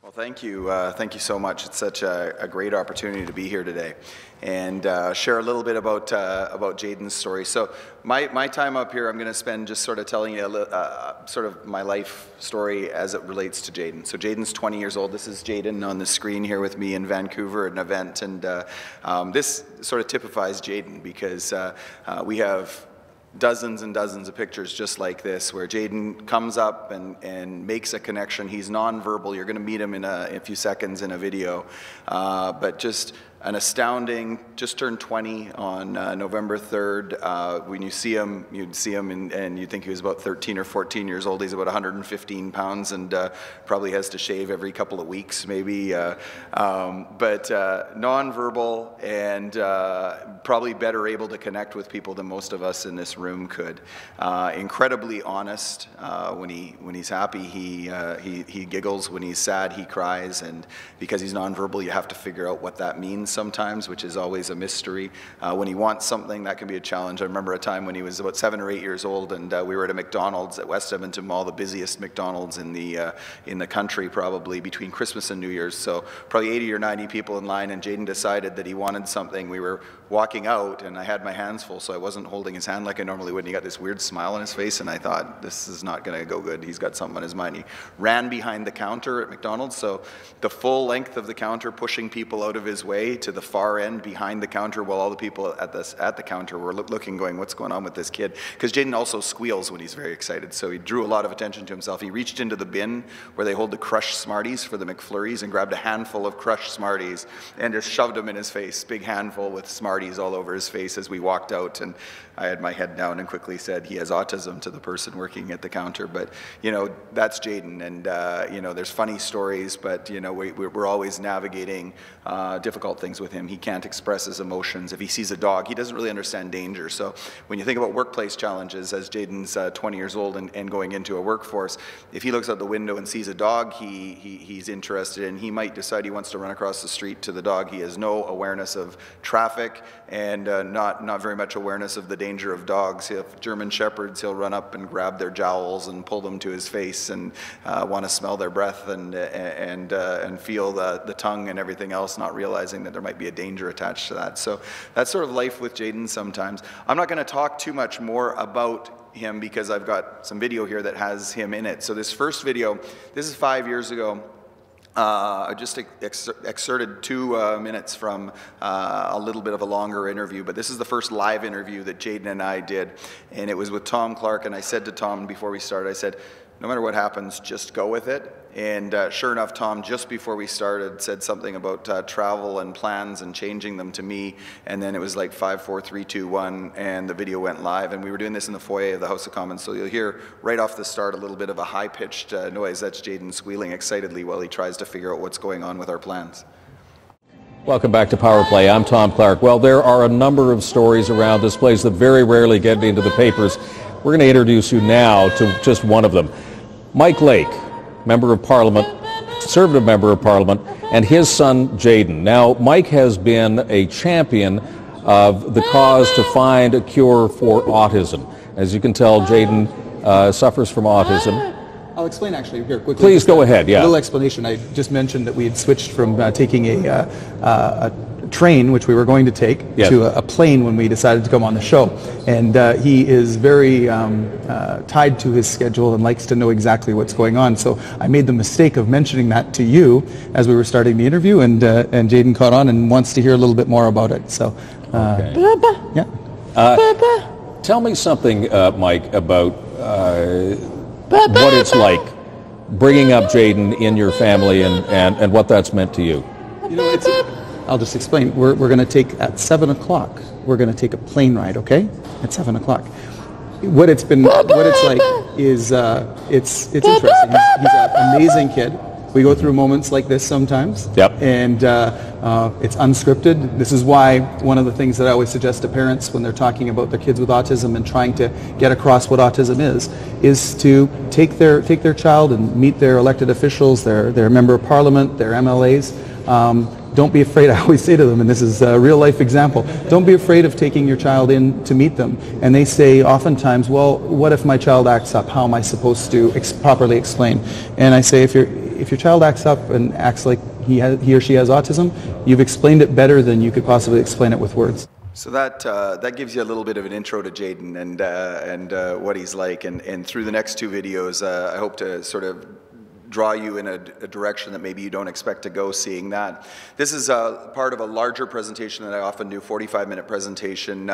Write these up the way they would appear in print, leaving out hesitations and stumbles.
Well, thank you. Thank you so much. It's such a great opportunity to be here today and share a little bit about Jayden's story. So my time up here, I'm going to spend just sort of telling you sort of my life story as it relates to Jayden. So Jayden's 20 years old. This is Jayden on the screen here with me in Vancouver at an event. And this sort of typifies Jayden because we have dozens and dozens of pictures just like this where Jayden comes up and makes a connection. He's nonverbal. You're going to meet him in a few seconds in a video. But just an astounding, just turned 20 on November 3rd. When you see him, you'd see him and you'd think he was about 13 or 14 years old. He's about 115 pounds and probably has to shave every couple of weeks maybe. But nonverbal and probably better able to connect with people than most of us in this room could. Incredibly honest. When he's happy, he giggles. When he's sad, he cries. And because he's nonverbal, you have to figure out what that means sometimes, which is always a mystery. When he wants something, that can be a challenge. I remember a time when he was about 7 or 8 years old, and we were at a McDonald's at West Edmonton Mall, the busiest McDonald's in the country, probably between Christmas and New Year's. So probably 80 or 90 people in line, and Jayden decided that he wanted something. We were walking out, and I had my hands full, so I wasn't holding his hand like I normally would. And he got this weird smile on his face, and I thought, this is not going to go good. He's got something on his mind. He ran behind the counter at McDonald's, so the full length of the counter, pushing people out of his way to the far end behind the counter, while all the people at the counter were looking, going, what's going on with this kid? Because Jayden also squeals when he's very excited, so he drew a lot of attention to himself. He reached into the bin where they hold the crushed Smarties for the McFlurries and grabbed a handful of crushed Smarties and just shoved them in his face, big handful with Smarties all over his face as we walked out. And I had my head down and quickly said, he has autism, to the person working at the counter. But, you know, that's Jayden. And, you know, there's funny stories, but, you know, we're always navigating difficult things with him. He can't express his emotions. If he sees a dog, he doesn't really understand danger. So when you think about workplace challenges, as Jayden's 20 years old and going into a workforce, if he looks out the window and sees a dog he's interested in, he might decide he wants to run across the street to the dog. He has no awareness of traffic and not very much awareness of the danger of dogs. If German Shepherds, he'll run up and grab their jowls and pull them to his face and want to smell their breath and feel the tongue and everything else, not realizing that there might be a danger attached to that. So that's sort of life with Jayden sometimes. I'm not going to talk too much more about him because I've got some video here that has him in it. So this first video, this is 5 years ago. I just excerpted 2 minutes from a little bit of a longer interview, but this is the first live interview that Jayden and I did, and it was with Tom Clark. And I said to Tom before we started, I said, no matter what happens, just go with it. And sure enough, Tom, just before we started, said something about travel and plans and changing them to me. And then it was like 5, 4, 3, 2, 1, and the video went live. And we were doing this in the foyer of the House of Commons. So you'll hear right off the start a little bit of a high-pitched noise. That's Jayden squealing excitedly while he tries to figure out what's going on with our plans. Welcome back to Power Play. I'm Tom Clark. Well, there are a number of stories around this place that very rarely get into the papers. We're going to introduce you now to just one of them. Mike Lake, Member of Parliament, Conservative Member of Parliament, and his son Jayden. Now, Mike has been a champion of the cause to find a cure for autism. As you can tell, Jayden suffers from autism. I'll explain actually here quickly. Please go ahead, yeah. A little explanation. I just mentioned that we had switched from taking a train, which we were going to take, yes, to a plane when we decided to come on the show. And he is very tied to his schedule and likes to know exactly what's going on. So I made the mistake of mentioning that to you as we were starting the interview, and Jayden caught on and wants to hear a little bit more about it. So, okay. Yeah. Tell me something, Mike, about what it's like bringing up Jayden in your family and what that's meant to you. You know, I'll just explain. We're going to take, at 7 o'clock, we're going to take a plane ride, okay? At 7 o'clock. What it's like is, it's interesting. He's an amazing kid. We go through moments like this sometimes. Yep. And it's unscripted. This is why one of the things that I always suggest to parents when they're talking about their kids with autism and trying to get across what autism is to take their child and meet their elected officials, their member of parliament, their MLAs. Don't be afraid. I always say to them, and this is a real life example, don't be afraid of taking your child in to meet them. And they say oftentimes, well, what if my child acts up? How am I supposed to properly explain? And I say, if your child acts up and acts like he or she has autism, you've explained it better than you could possibly explain it with words. So that gives you a little bit of an intro to Jaden and what he's like. And through the next two videos, I hope to sort of draw you in a direction that maybe you don't expect to go seeing that. This is part of a larger presentation that I often do, 45-minute presentation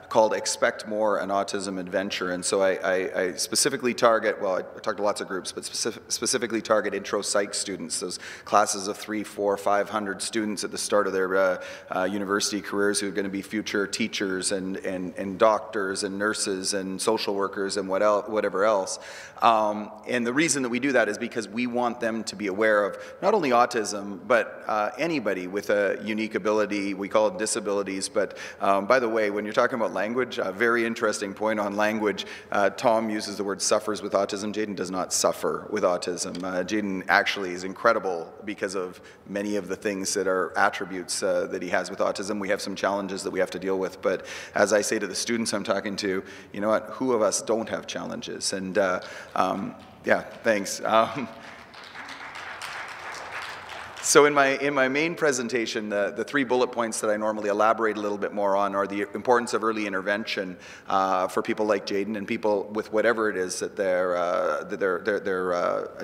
called Expect More, an Autism Adventure. And so I specifically target, well, I talk to lots of groups, but specifically target intro psych students, those classes of 300, 400, 500 students at the start of their university careers who are going to be future teachers and doctors and nurses and social workers and whatever else. And the reason that we do that is because we want them to be aware of not only autism, but anybody with a unique ability. We call it disabilities. But by the way, when you're talking about language, a very interesting point on language, Tom uses the word suffers with autism. Jaden does not suffer with autism. Jaden actually is incredible because of many of the things that are attributes that he has with autism. We have some challenges that we have to deal with. But as I say to the students I'm talking to, you know what, who of us don't have challenges? And yeah, thanks. So in my main presentation, the 3 bullet points that I normally elaborate a little bit more on are the importance of early intervention for people like Jaden and people with whatever it is that they're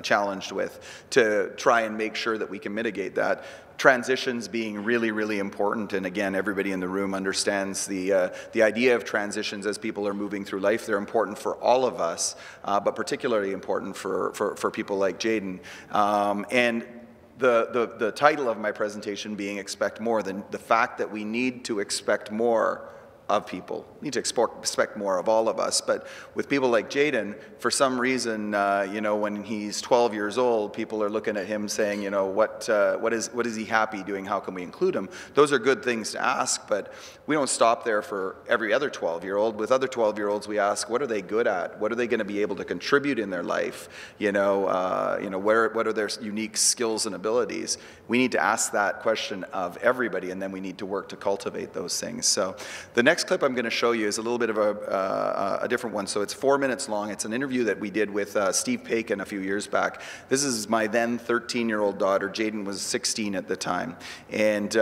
challenged with, to try and make sure that we can mitigate that. Transitions being really, really important, and again, everybody in the room understands the idea of transitions as people are moving through life. They're important for all of us, but particularly important for people like Jaden. And the title of my presentation being Expect More, the fact that we need to expect more of people. We need to expect more of all of us. But with people like Jaden, for some reason, you know, when he's 12 years old, people are looking at him saying, you know, what is he happy doing? How can we include him? Those are good things to ask, but we don't stop there for every other 12-year-old. With other 12-year-olds, we ask, what are they good at? What are they going to be able to contribute in their life? What are their unique skills and abilities? We need to ask that question of everybody, and then we need to work to cultivate those things. So the next clip I'm going to show you is a little bit of a different one. So it's 4 minutes long. It's an interview that we did with Steve Paikin a few years back. This is my then 13-year-old daughter. Jaden was 16 at the time. And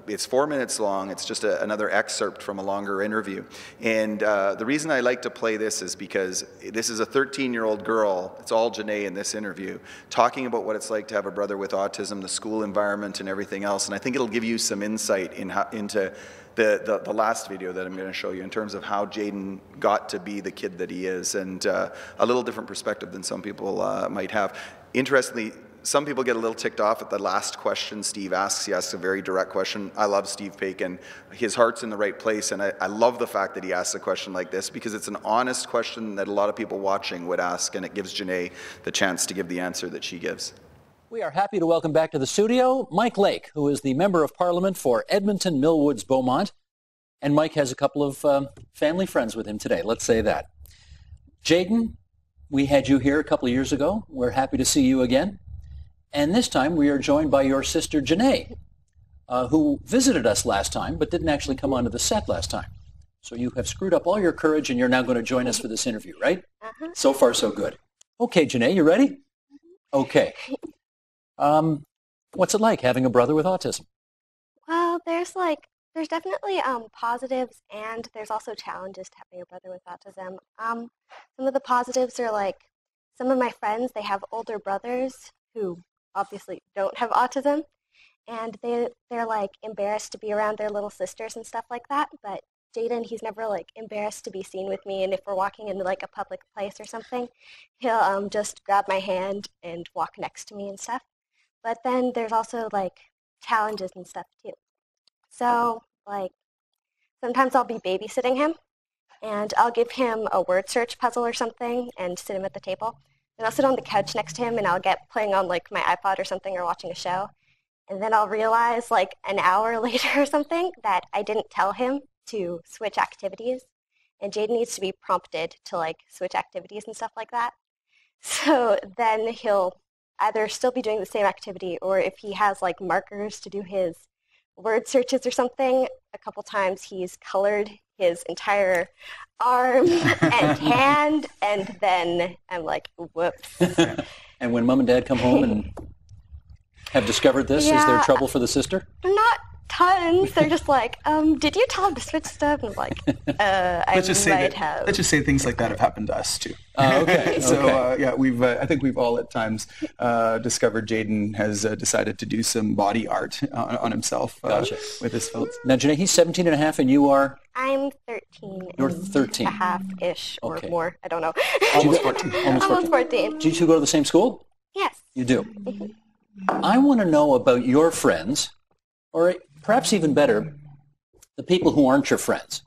it's 4 minutes long. It's just another excerpt from a longer interview. And the reason I like to play this is because this is a 13-year-old girl, it's all Janae in this interview, talking about what it's like to have a brother with autism, the school environment and everything else. And I think it'll give you some insight into the last video that I'm going to show you in terms of how Jaden got to be the kid that he is, and a little different perspective than some people might have. Interestingly, some people get a little ticked off at the last question Steve asks. He asks a very direct question. I love Steve Paikin. His heart's in the right place, and I love the fact that he asks a question like this because it's an honest question that a lot of people watching would ask, and it gives Janae the chance to give the answer that she gives. We are happy to welcome back to the studio Mike Lake, who is the Member of Parliament for Edmonton, Millwoods, Beaumont. And Mike has a couple of family friends with him today, let's say that. Jaden, we had you here a couple of years ago. We're happy to see you again. And this time we are joined by your sister Janae, who visited us last time but didn't actually come onto the set last time. So you have screwed up all your courage and you're now going to join us for this interview, right? Uh-huh. So far, so good. Okay, Janae, you ready? Okay. What's it like having a brother with autism? Well, there's definitely positives, and there's also challenges to having a brother with autism. Some of the positives are like some of my friends, they have older brothers who obviously don't have autism, and they're like embarrassed to be around their little sisters and stuff like that. But Jaden, he's never like embarrassed to be seen with me, and if we're walking into like a public place or something, he'll just grab my hand and walk next to me and stuff. But then there's also like challenges and stuff too. So like sometimes I'll be babysitting him and I'll give him a word search puzzle or something and sit him at the table. And I'll sit on the couch next to him and I'll get playing on like my iPod or something or watching a show. And then I'll realize like an hour later or something that I didn't tell him to switch activities. And Jaden needs to be prompted to like switch activities and stuff like that. So then he'll either still be doing the same activity, or if he has like markers to do his word searches or something, a couple times he's colored his entire arm and hand, and then I'm like, whoops. And when Mom and Dad come home and have discovered this, is there trouble for the sister? Not tons. They're just like, did you tell him to switch stuff? And I'm like, I might have. Let's just say things like that have happened to us too. Okay. So yeah, I think we've all at times discovered Jaden has decided to do some body art on himself with his felts. Now, Janae, he's 17 and a half, and you are? I'm 13. You're 13. A half-ish or more. I don't know. Almost 14. Almost 14. Do you two go to the same school? Yes. You do. I want to know about your friends, or perhaps even better, the people who aren't your friends.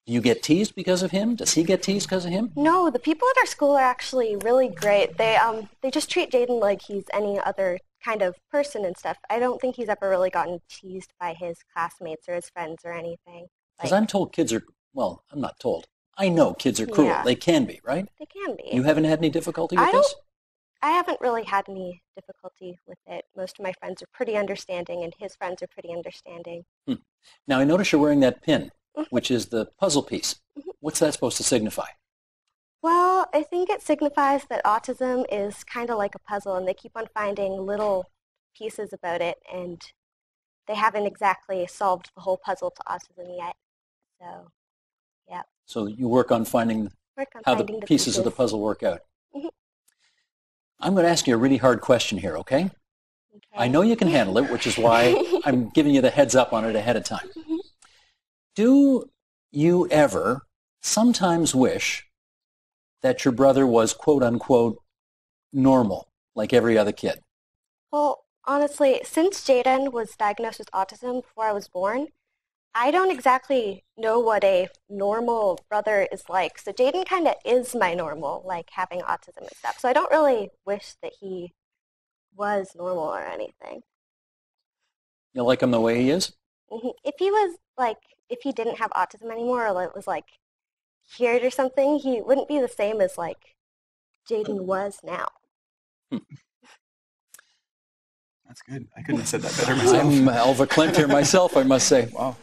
Do you get teased because of him? Does he get teased because of him? No, the people at our school are actually really great. They just treat Jaden like he's any other kind of person and stuff. I don't think he's ever really gotten teased by his classmates or his friends or anything. Because I'm told kids are, well, I'm not told. I know kids are cruel. Yeah. They can be, right? They can be. You haven't had any difficulty with this? I haven't really had any difficulty with it. Most of my friends are pretty understanding, and his friends are pretty understanding. Now, I notice you're wearing that pin, which is the puzzle piece. What's that supposed to signify? Well, I think it signifies that autism is kind of like a puzzle, and they keep on finding little pieces about it, and they haven't exactly solved the whole puzzle to autism yet. So, yeah. So you work on finding how the pieces of the puzzle work out. I'm going to ask you a really hard question here, okay? I know you can handle it, which is why I'm giving you the heads up on it ahead of time. Do you ever sometimes wish that your brother was quote-unquote normal, like every other kid? Well, honestly, since Jaden was diagnosed with autism before I was born, I don't exactly know what a normal brother is like. So Jaden kind of is my normal, like having autism and stuff. So I don't really wish that he was normal or anything. You like him the way he is? If he was like, if he didn't have autism anymore, or it was like cured or something, he wouldn't be the same as like Jaden was now. That's good. I couldn't have said that better myself. I'm Alva Klint here myself, I must say. Wow.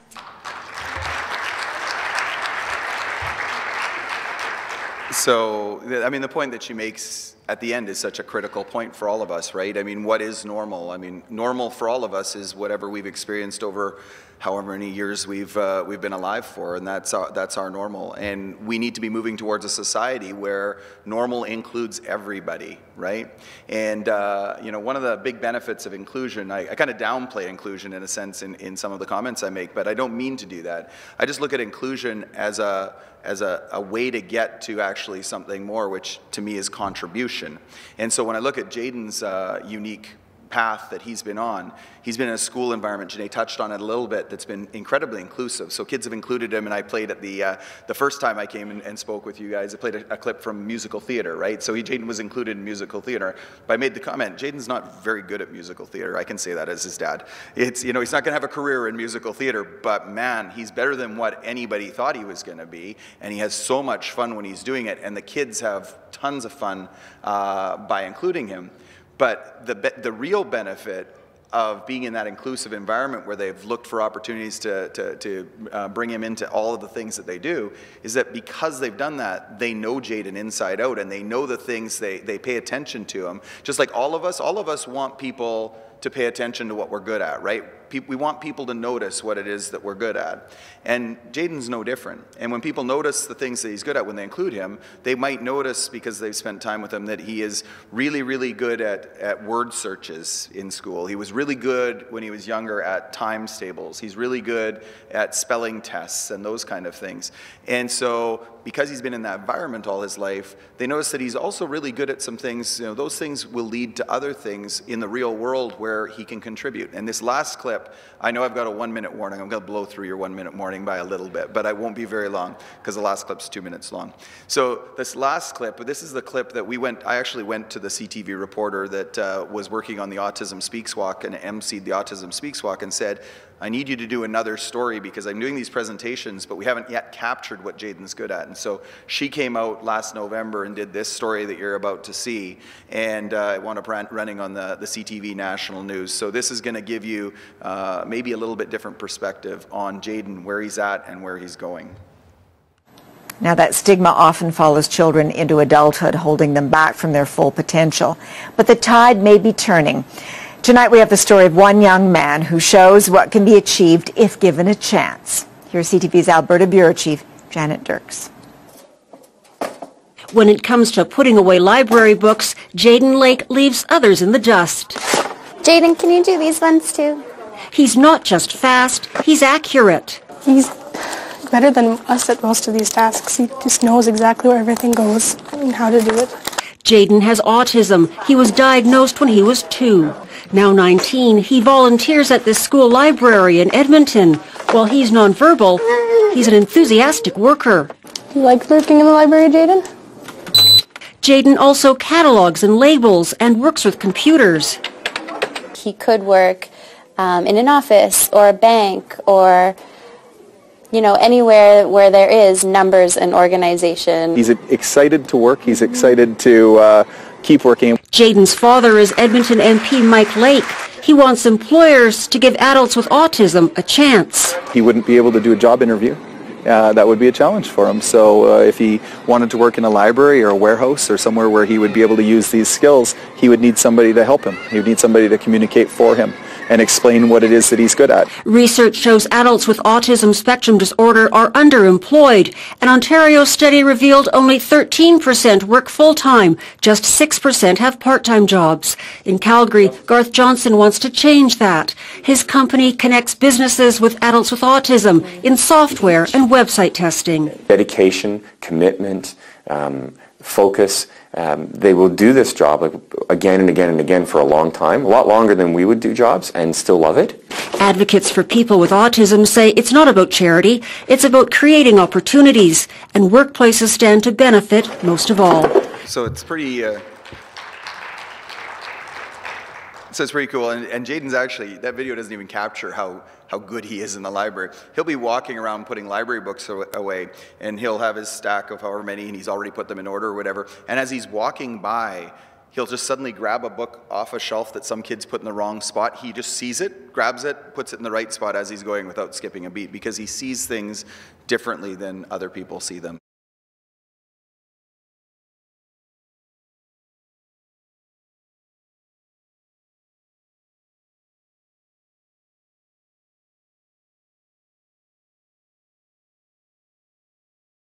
So, I mean, the point that she makes at the end is such a critical point for all of us, right? I mean, what is normal? I mean, normal for all of us is whatever we've experienced over however many years we've been alive for, and that's our normal. And we need to be moving towards a society where normal includes everybody, right? And you know, one of the big benefits of inclusion, I kind of downplay inclusion in a sense in some of the comments I make, but I don't mean to do that. I just look at inclusion as a way to get to actually something more, which to me is contribution. And so when I look at Jaden's unique path that he's been on, he's been in a school environment, Janae touched on it a little bit, that's been incredibly inclusive. So kids have included him, and I played at the first time I came and spoke with you guys, I played a clip from musical theater, right? So Jaden was included in musical theater. But I made the comment, Jaden's not very good at musical theater. I can say that as his dad. It's, you know, he's not going to have a career in musical theater, but man, he's better than what anybody thought he was going to be, and he has so much fun when he's doing it, and the kids have tons of fun by including him. But the real benefit of being in that inclusive environment where they've looked for opportunities to bring him into all of the things that they do is that because they've done that, they know Jaden inside out, and they know the things, they pay attention to him. Just like all of us want people to pay attention to what we're good at, right? We want people to notice what it is that we're good at. And Jaden's no different. And when people notice the things that he's good at when they include him, they might notice, because they've spent time with him, that he is really, really good at word searches in school. He was really good when he was younger at times tables. He's really good at spelling tests and those kind of things. And so because he's been in that environment all his life, they notice that he's also really good at some things. You know, those things will lead to other things in the real world where he can contribute. And this last clip, I know I've got a 1-minute warning. I'm going to blow through your 1-minute warning by a little bit, but I won't be very long because the last clip's 2 minutes long. So this last clip, this is the clip that I actually went to the CTV reporter that was working on the Autism Speaks Walk and emceed the Autism Speaks Walk and said, I need you to do another story because I'm doing these presentations, but we haven't yet captured what Jaden's good at. And so she came out last November and did this story that you're about to see, and it wound up running on the CTV national news. So this is going to give you maybe a little bit different perspective on Jaden, where he's at and where he's going. Now, that stigma often follows children into adulthood, holding them back from their full potential. But the tide may be turning. Tonight we have the story of one young man who shows what can be achieved if given a chance. Here's CTV's Alberta Bureau Chief, Janet Dirks. When it comes to putting away library books, Jaden Lake leaves others in the dust. Jaden, can you do these ones too? He's not just fast, he's accurate. He's better than us at most of these tasks. He just knows exactly where everything goes and how to do it. Jaden has autism. He was diagnosed when he was 2. Now 19, he volunteers at this school library in Edmonton. While he's nonverbal, he's an enthusiastic worker. You like working in the library, Jaden? Jaden also catalogs and labels and works with computers. He could work in an office or a bank or, you know, anywhere where there is numbers and organization. He's excited to work. He's excited to keep working. Jaden's father is Edmonton MP Mike Lake. He wants employers to give adults with autism a chance. He wouldn't be able to do a job interview. That would be a challenge for him. So if he wanted to work in a library or a warehouse or somewhere where he would be able to use these skills, he would need somebody to help him. He would need somebody to communicate for him and explain what it is that he's good at. Research shows adults with autism spectrum disorder are underemployed. An Ontario study revealed only 13% work full-time. Just 6% have part-time jobs. In Calgary, Garth Johnson wants to change that. His company connects businesses with adults with autism in software and website testing. Dedication, commitment, focus. They will do this job again and again and again for a long time, a lot longer than we would do jobs, and still love it. Advocates for people with autism say it's not about charity, it's about creating opportunities, and workplaces stand to benefit most of all. So it's pretty cool, and Jaden's actually, that video doesn't even capture how good he is in the library. He'll be walking around putting library books away, and he'll have his stack of however many, and he's already put them in order or whatever, and as he's walking by, he'll just suddenly grab a book off a shelf that some kids put in the wrong spot. He just sees it, grabs it, puts it in the right spot as he's going without skipping a beat, because he sees things differently than other people see them.